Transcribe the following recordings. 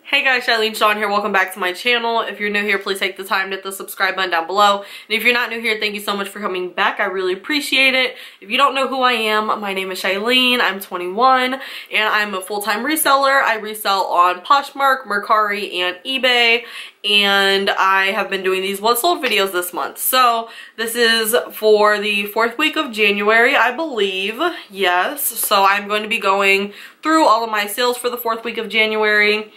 Hey guys, SHYLEENSHAWN here. Welcome back to my channel. If you're new here, please take the time to hit the subscribe button down below. And if you're not new here, thank you so much for coming back. I really appreciate it. If you don't know who I am, my name is Shyleen. I'm 21 and I'm a full-time reseller. I resell on Poshmark, Mercari, and eBay. And I have been doing these what sold videos this month. So this is for the 4th week of January, I believe. Yes. So I'm going to be going through all of my sales for the 4th week of January.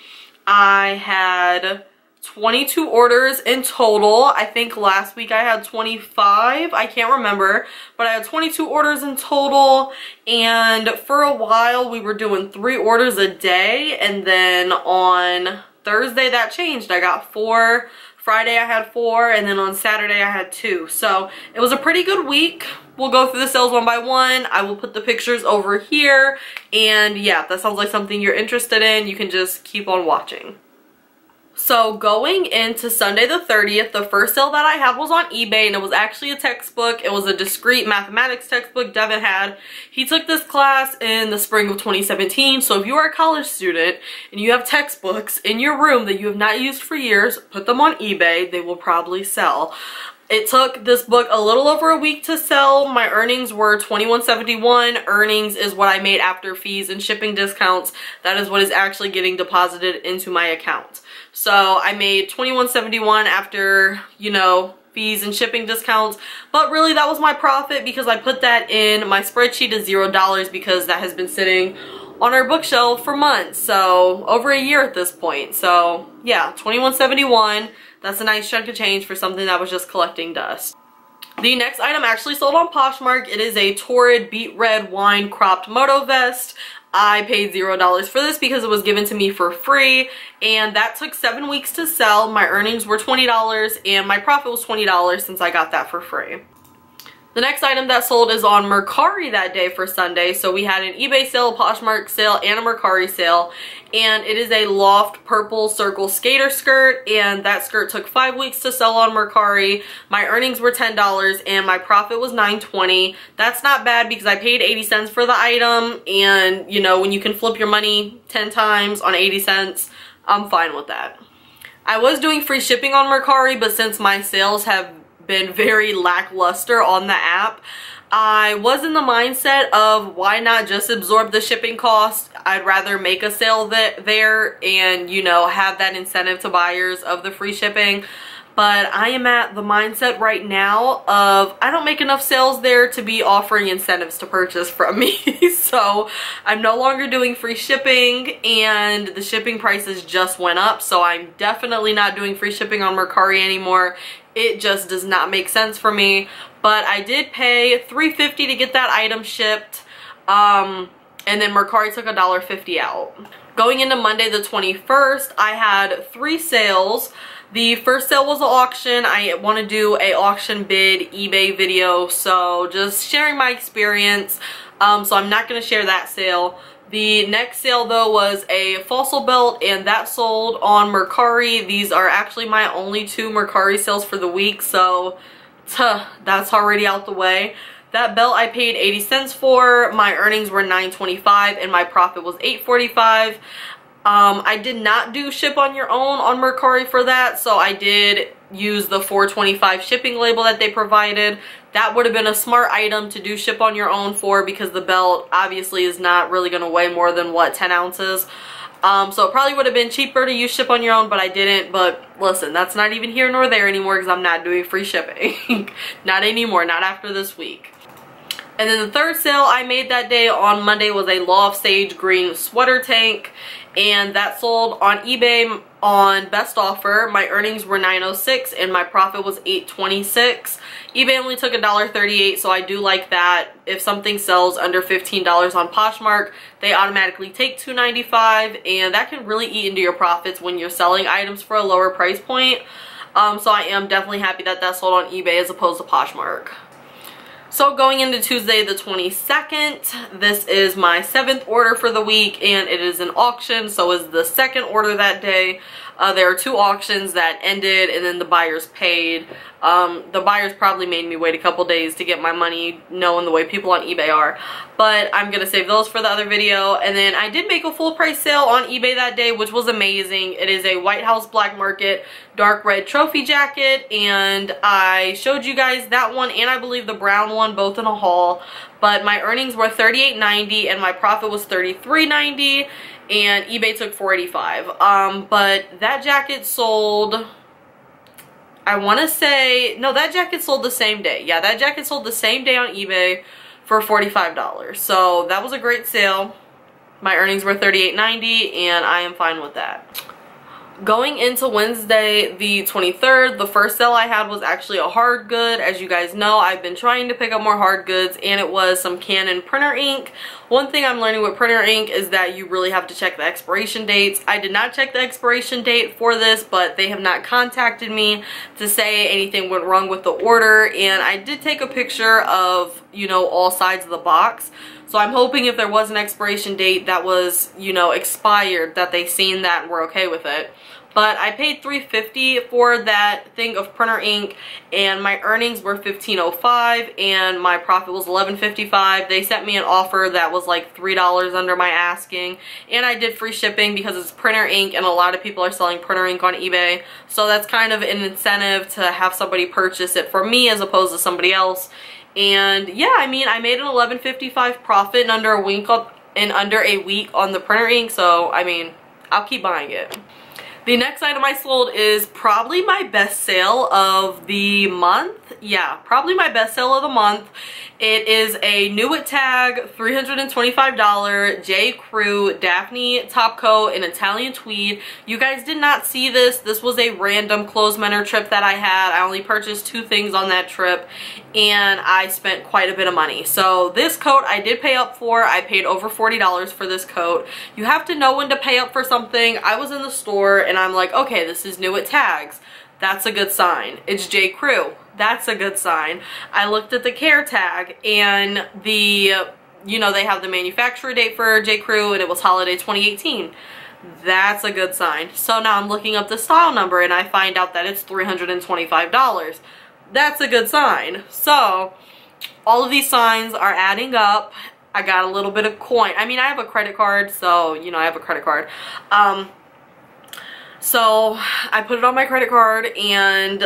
I had 22 orders in total. I think last week I had 25. I can't remember, but I had 22 orders in total. And for a while we were doing 3 orders a day, and then on Thursday that changed. I got 4. Friday I had 4, and then on Saturday I had 2. So it was a pretty good week. We'll go through the sales one by one. I will put the pictures over here. And yeah, if that sounds like something you're interested in, you can just keep on watching. So going into Sunday the 30th, the first sale that I had was on eBay, and it was actually a textbook. It was a discrete mathematics textbook Devin had. He took this class in the spring of 2017. So if you are a college student and you have textbooks in your room that you have not used for years, put them on eBay. They will probably sell. It took this book a little over a week to sell. My earnings were $21.71. Earnings is what I made after fees and shipping discounts. That is what is actually getting deposited into my account. So I made $21.71 after, you know, fees and shipping discounts. But really that was my profit because I put that in my spreadsheet as $0 because that has been sitting on our bookshelf for months. So over a year at this point. So yeah, $21.71. That's a nice chunk of change for something that was just collecting dust. The next item actually sold on Poshmark. It is a Torrid Beet Red Wine Cropped Moto Vest. I paid $0 for this because it was given to me for free, and that took 7 weeks to sell. My earnings were $20 and my profit was $20 since I got that for free. The next item that sold is on Mercari that day for Sunday. So we had an eBay sale, a Poshmark sale, and a Mercari sale. And it is a Loft Purple Circle Skater skirt. And that skirt took 5 weeks to sell on Mercari. My earnings were $10 and my profit was $9.20. That's not bad because I paid 80 cents for the item. And you know, when you can flip your money 10 times on 80 cents, I'm fine with that. I was doing free shipping on Mercari, but since my sales have been very lackluster on the app, I was in the mindset of why not just absorb the shipping cost. I'd rather make a sale there and, you know, have that incentive to buyers of the free shipping. But I am at the mindset right now of I don't make enough sales there to be offering incentives to purchase from me. So I'm no longer doing free shipping, and the shipping prices just went up. So I'm definitely not doing free shipping on Mercari anymore. It just does not make sense for me. But I did pay $3.50 to get that item shipped. And then Mercari took $1.50 out. Going into Monday the 21st, I had 3 sales. The first sale was an auction. I want to do a auction bid eBay video, so just sharing my experience. So I'm not going to share that sale. The next sale though was a fossil belt, and that sold on Mercari. These are actually my only 2 Mercari sales for the week, so that's already out the way. That belt I paid 80 cents for. My earnings were $9.25 and my profit was $8.45. I did not do ship on your own on Mercari for that, so I did use the $4.25 shipping label that they provided. That would have been a smart item to do ship on your own for, because the belt obviously is not really going to weigh more than, what, 10 ounces. So it probably would have been cheaper to use ship on your own, but I didn't. But listen, that's not even here nor there anymore because I'm not doing free shipping. Not anymore, not after this week. And then the third sale I made that day on Monday was a Loft Sage Green sweater tank, and that sold on eBay on best offer. My earnings were $9.06 and my profit was $8.26. eBay only took $1.38, so I do like that. If something sells under $15 on Poshmark, they automatically take $2.95, and that can really eat into your profits when you're selling items for a lower price point. So I am definitely happy that that sold on eBay as opposed to Poshmark. So going into Tuesday the 22nd, this is my 7th order for the week, and it is an auction, so is the 2nd order that day. There are 2 auctions that ended and then the buyers paid. The buyers probably made me wait a couple days to get my money, knowing the way people on eBay are. But I'm going to save those for the other video. And then I did make a full price sale on eBay that day, which was amazing. It is a White House Black Market dark red trophy jacket. And I showed you guys that one and I believe the brown one both in a haul. But my earnings were $38.90 and my profit was $33.90. And eBay took $4.85. But that jacket sold... I want to say, no, that jacket sold the same day. Yeah, that jacket sold the same day on eBay for $45. So that was a great sale. My earnings were $38.90 and I am fine with that. Going into Wednesday the 23rd, the first sale I had was actually a hard good. As you guys know, I've been trying to pick up more hard goods and it was some Canon printer ink. One thing I'm learning with printer ink is that you really have to check the expiration dates. I did not check the expiration date for this, but they have not contacted me to say anything went wrong with the order. And I did take a picture of, you know, all sides of the box. So I'm hoping if there was an expiration date that was, you know, expired, that they seen that and were okay with it. But I paid $3.50 for that thing of printer ink and my earnings were $15.05 and my profit was $11.55. They sent me an offer that was like $3 under my asking and I did free shipping because it's printer ink and a lot of people are selling printer ink on eBay. So that's kind of an incentive to have somebody purchase it for me as opposed to somebody else. And yeah, I mean, I made an $11.55 profit in under a week on the printer ink. So I mean, I'll keep buying it. The next item I sold is probably my best sale of the month. Yeah, probably my best sale of the month. It is a new at tag $325 J. Crew Daphne top coat in Italian tweed. You guys did not see this. This was a random clothes mentor trip that I had. I only purchased 2 things on that trip and I spent quite a bit of money. So this coat I did pay up for. I paid over $40 for this coat. You have to know when to pay up for something. I was in the store and I'm like, okay, this is new at tags. That's a good sign. It's J. Crew. That's a good sign. I looked at the care tag and the, you know, they have the manufacturer date for J. Crew and it was holiday 2018. That's a good sign. So now I'm looking up the style number and I find out that it's $325. That's a good sign. So all of these signs are adding up. I got a little bit of coin. I mean, I have a credit card, so, you know, I have a credit card. So I put it on my credit card and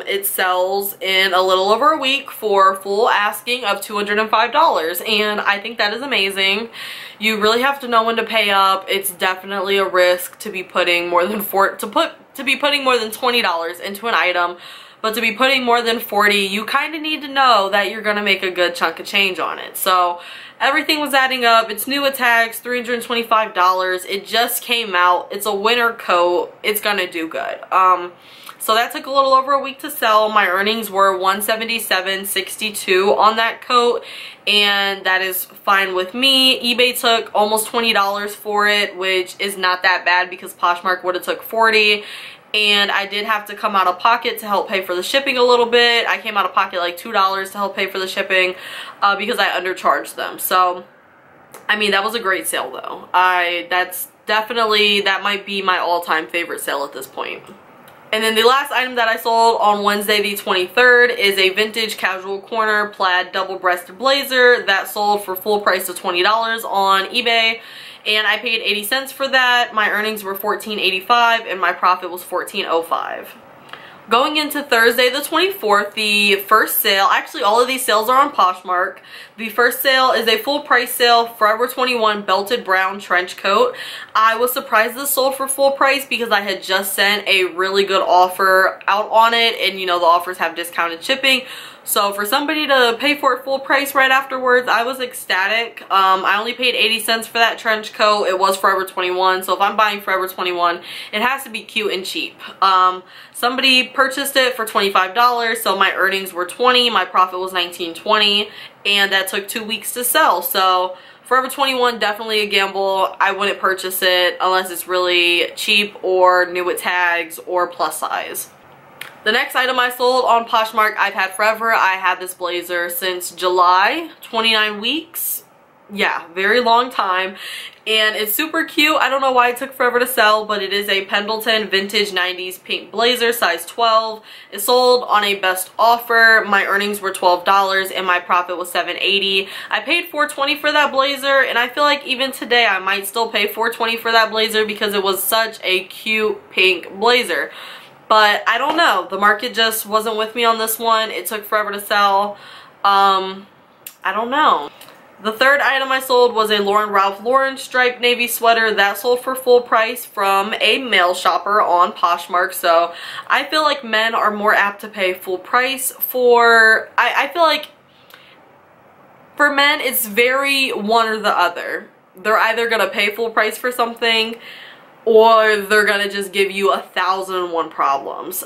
it sells in a little over a week for full asking of $205 and I think that is amazing. You really have to know when to pay up. It's definitely a risk to be putting more than $20 into an item, but to be putting more than $40, you kind of need to know that you're gonna make a good chunk of change on it. So everything was adding up. It's new at tags, $325. It just came out. It's a winter coat. It's gonna do good. So that took a little over a week to sell. My earnings were $177.62 on that coat, and that is fine with me. eBay took almost $20 for it, which is not that bad because Poshmark would have took $40. And I did have to come out of pocket to help pay for the shipping a little bit. I came out of pocket like $2 to help pay for the shipping because I undercharged them. So, I mean, that was a great sale though. That might be my all-time favorite sale at this point. And then the last item that I sold on Wednesday the 23rd is a vintage casual corner plaid double-breasted blazer that sold for full price of $20 on eBay. And I paid 80 cents for that. My earnings were $14.85 and my profit was $14.05. Going into Thursday the 24th, the first sale, actually all of these sales are on Poshmark. The first sale is a full price sale, Forever 21 belted brown trench coat. I was surprised this sold for full price because I had just sent a really good offer out on it, and you know the offers have discounted shipping. So for somebody to pay for it full price right afterwards, I was ecstatic. I only paid 80 cents for that trench coat. It was Forever 21, so if I'm buying Forever 21, it has to be cute and cheap. Somebody purchased it for $25, so my earnings were $20, my profit was $19.20, and that took 2 weeks to sell. So Forever 21, definitely a gamble. I wouldn't purchase it unless it's really cheap or new at tags or plus size. The next item I sold on Poshmark I've had forever. I had this blazer since July, 29 weeks. yeah, very long time, and it's super cute. I don't know why it took forever to sell, but it is a Pendleton vintage 90s pink blazer, size 12. It sold on a best offer. My earnings were $12 and my profit was $7.80. I paid $4.20 for that blazer, and I feel like even today I might still pay $4.20 for that blazer because it was such a cute pink blazer. But I don't know, the market just wasn't with me on this one. It took forever to sell. I don't know. The third item I sold was a Ralph Lauren striped navy sweater that sold for full price from a male shopper on Poshmark. So I feel like men are more apt to pay full price for, I feel like for men it's very one or the other. They're either gonna pay full price for something or they're gonna just give you 1,001 problems.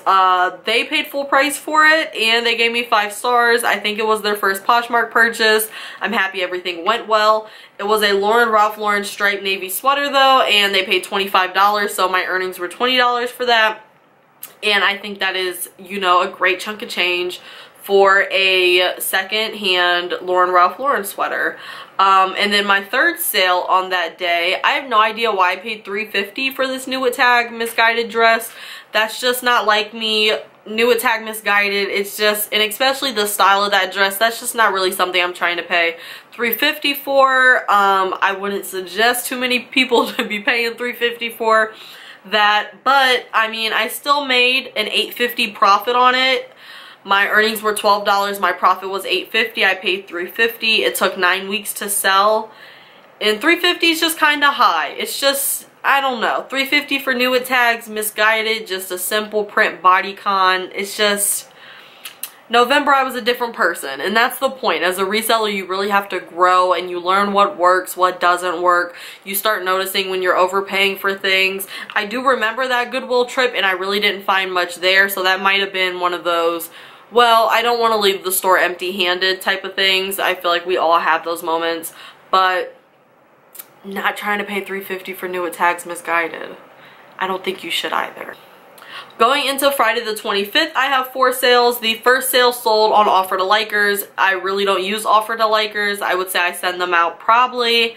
They paid full price for it and they gave me 5 stars. I think it was their first Poshmark purchase. I'm happy everything went well. It was a Ralph Lauren striped navy sweater though, and they paid $25, so my earnings were $20 for that. And I think that is, you know, a great chunk of change for a second-hand Ralph Lauren sweater. And then my third sale on that day, I have no idea why I paid $3.50 for this new tag misguided dress. That's just not like me. New tag misguided, it's just, and especially the style of that dress, that's just not really something I'm trying to pay $3.50 for. I wouldn't suggest too many people to be paying $3.50 for that, but I mean, I still made an $8.50 profit on it. My earnings were $12, my profit was $8.50, I paid $3.50. It took 9 weeks to sell, and $3.50 is just kind of high. It's just, I don't know, $3.50 for new tags, misguided, just a simple print bodycon. It's just, November I was a different person, and that's the point. As a reseller, you really have to grow and you learn what works, what doesn't work. You start noticing when you're overpaying for things. I do remember that Goodwill trip, and I really didn't find much there, so that might have been one of those, well, I don't want to leave the store empty-handed type of things. I feel like we all have those moments, but not trying to pay $3.50 for new tags misguided. I don't think you should either. Going into Friday the 25th, I have 4 sales. The first sale sold on offer to likers. I really don't use offer to likers. I would say I send them out probably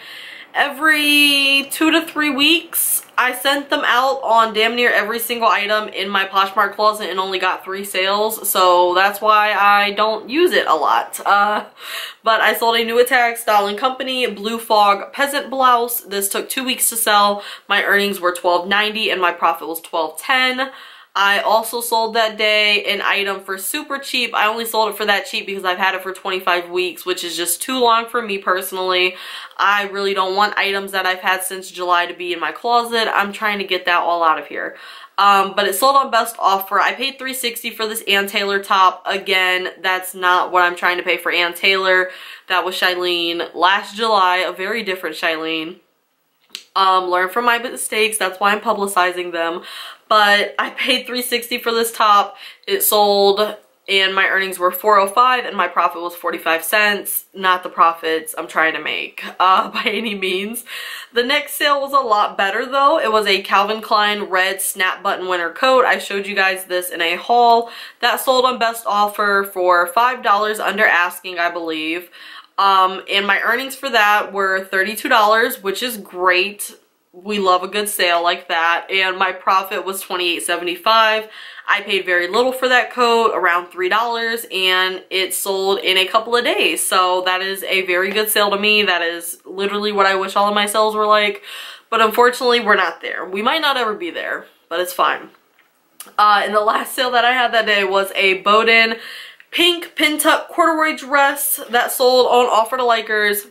every 2 to 3 weeks. I sent them out on damn near every single item in my Poshmark closet and only got 3 sales, so that's why I don't use it a lot. But I sold a new tag Style & Company Blue Fog peasant blouse. This took 2 weeks to sell. My earnings were $12.90 and my profit was $12.10. I also sold that day an item for super cheap. I only sold it for that cheap because I've had it for 25 weeks, which is just too long for me personally. I really don't want items that I've had since July to be in my closet. I'm trying to get that all out of here. But it sold on best offer. I paid $3.60 for this Ann Taylor top. Again, that's not what I'm trying to pay for Ann Taylor. That was Shyleen last July, a very different Shyleen. Learn from my mistakes, that's why I'm publicizing them. But I paid $3.60 for this top. It sold and my earnings were $4.05 and my profit was 45 cents. Not the profits I'm trying to make by any means. The next sale was a lot better though. It was a Calvin Klein red snap button winter coat. I showed you guys this in a haul. That sold on best offer for $5 under asking, I believe. And my earnings for that were $32, which is great. We love a good sale like that. And my profit was $28.75. I paid very little for that coat, around $3, and it sold in a couple of days. So that is a very good sale to me. That is literally what I wish all of my sales were like. But unfortunately, we're not there. We might not ever be there, but it's fine. And the last sale that I had that day was a Bowden pink pin-tuck corduroy dress that sold on offer to likers.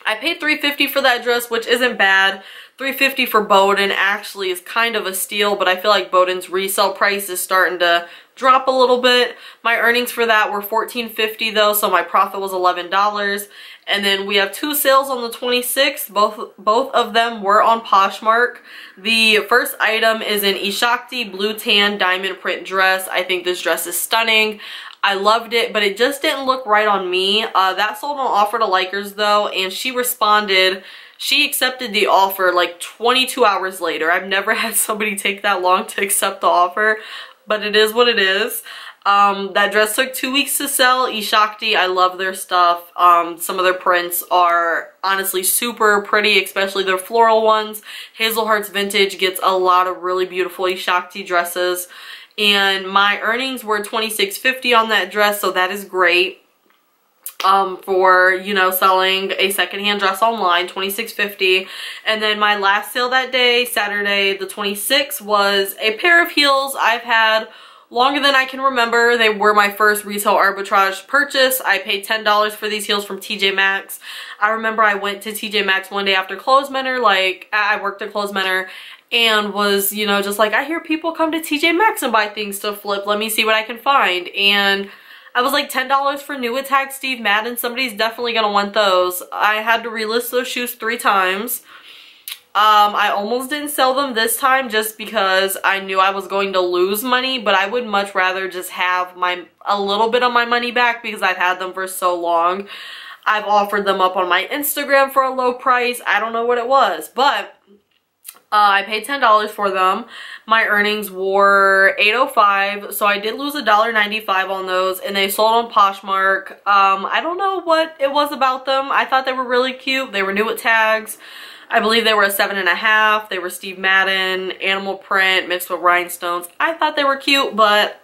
I paid $3.50 for that dress, which isn't bad. $3.50 for Bowden actually is kind of a steal, but I feel like Bowden's resale price is starting to drop a little bit. My earnings for that were $14.50 though, so my profit was $11. And then we have 2 sales on the 26th. Both of them were on Poshmark. The first item is an Ishakti blue tan diamond print dress. I think this dress is stunning. I loved it, but it just didn't look right on me. That sold on offer to likers though, and she responded. She accepted the offer like 22 hours later. I've never had somebody take that long to accept the offer, but it is what it is. That dress took 2 weeks to sell. Shakti, I love their stuff. Some of their prints are honestly super pretty, especially their floral ones. Hazel Hearts Vintage gets a lot of really beautiful Shakti dresses. And my earnings were $26.50 on that dress, so that is great. For, you know, selling a secondhand dress online, $26.50. And then my last sale that day, Saturday the 26th, was a pair of heels I've had longer than I can remember. They were my first retail arbitrage purchase. I paid $10 for these heels from TJ Maxx. I remember I went to TJ Maxx one day after Clothes Menor, like I worked at Clothes Menor, and was, you know, just like, I hear people come to TJ Maxx and buy things to flip. Let me see what I can find. And I was like $10 for new attack Steve Madden. Somebody's definitely gonna want those. I had to relist those shoes 3 times. I almost didn't sell them this time just because I knew I was going to lose money, but I would much rather just have a little bit of my money back because I've had them for so long. I've offered them up on my Instagram for a low price. I don't know what it was, but I paid $10 for them. My earnings were $8.05, so I did lose $1.95 on those, and they sold on Poshmark. I don't know what it was about them. I thought they were really cute. They were new at tags. I believe they were a 7.5. They were Steve Madden, animal print mixed with rhinestones. I thought they were cute, but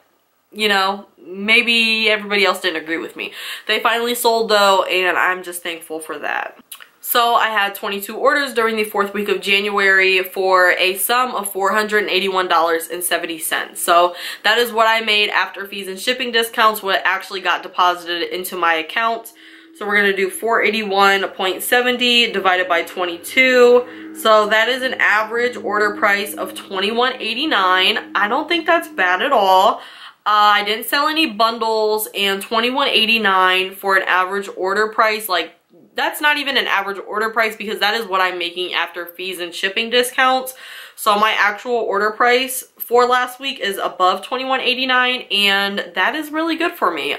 you know, maybe everybody else didn't agree with me. They finally sold though, and I'm just thankful for that. So I had 22 orders during the 4th week of January for a sum of $481.70. So that is what I made after fees and shipping discounts, what actually got deposited into my account. So we're going to do 481.70 divided by 22. So that is an average order price of $21.89. I don't think that's bad at all. I didn't sell any bundles, and $21.89 for an average order price, like, that's not even an average order price because that is what I'm making after fees and shipping discounts. So my actual order price for last week is above $21.89, and that is really good for me.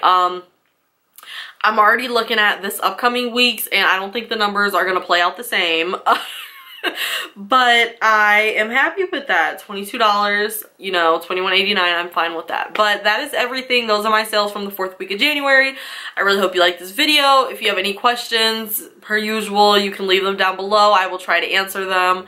I'm already looking at this upcoming weeks, and I don't think the numbers are going to play out the same. But I am happy with that. $22, you know, $21.89, I'm fine with that. But that is everything. Those are my sales from the 4th week of January. I really hope you liked this video. If you have any questions, per usual, you can leave them down below. I will try to answer them.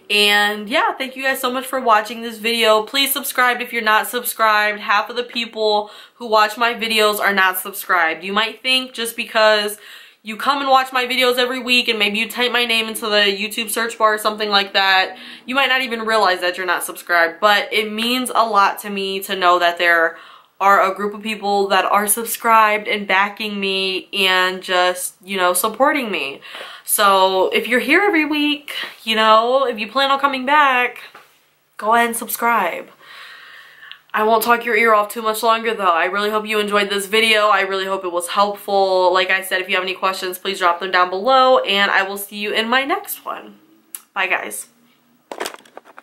And yeah, thank you guys so much for watching this video. Please subscribe if you're not subscribed. Half of the people who watch my videos are not subscribed. You might think just because you come and watch my videos every week and maybe you type my name into the YouTube search bar or something like that, you might not even realize that you're not subscribed. But it means a lot to me to know that there are a group of people that are subscribed and backing me and just, you know, supporting me. So if you're here every week, you know, if you plan on coming back, go ahead and subscribe. I won't talk your ear off too much longer though. I really hope you enjoyed this video. I really hope it was helpful. Like I said, if you have any questions, please drop them down below, and I will see you in my next one. Bye guys.